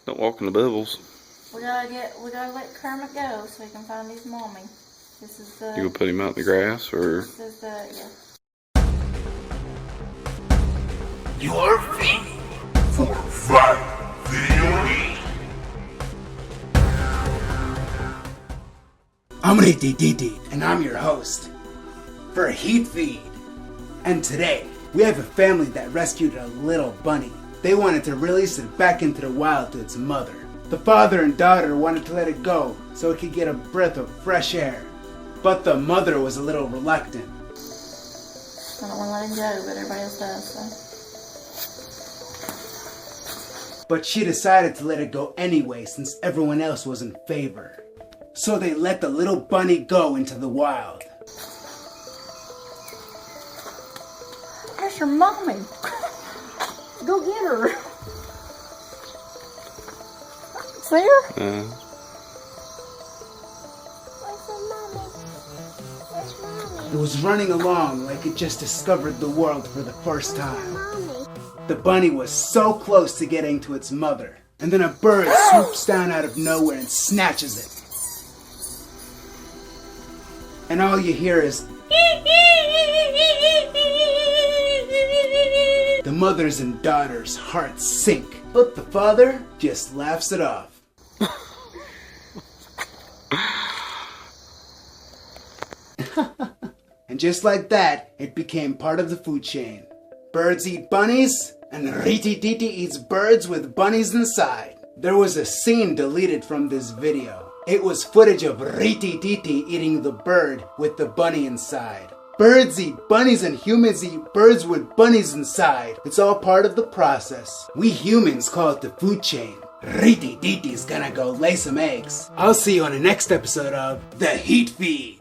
Don't walk in the bubbles. We gotta let Kermit go so he can find his mommy. This is the. You gonna put him out in the grass, or? This is the, yeah. Your feet for fun theory. I'm Riti Diti, and I'm your host for Heat Feed. And today, we have a family that rescued a little bunny. They wanted to release it back into the wild to its mother. The father and daughter wanted to let it go so it could get a breath of fresh air. But the mother was a little reluctant. I don't want to let him go, but everybody else does, so. But she decided to let it go anyway since everyone else was in favor. So they let the little bunny go into the wild. There's your mommy. Go get her. See her? Where's the mommy? Where's mommy? It was running along like it just discovered the world for the first time. Mommy. The bunny was so close to getting to its mother, and then a bird swoops down out of nowhere and snatches it. And all you hear is the mother's and daughter's hearts sink, but the father just laughs it off. And just like that, it became part of the food chain. Birds eat bunnies, and Riti Titi eats birds with bunnies inside. There was a scene deleted from this video. It was footage of Riti Titi eating the bird with the bunny inside. Birds eat bunnies and humans eat birds with bunnies inside. It's all part of the process. We humans call it the food chain. Riti Titi's gonna go lay some eggs. I'll see you on the next episode of The Heat Feed.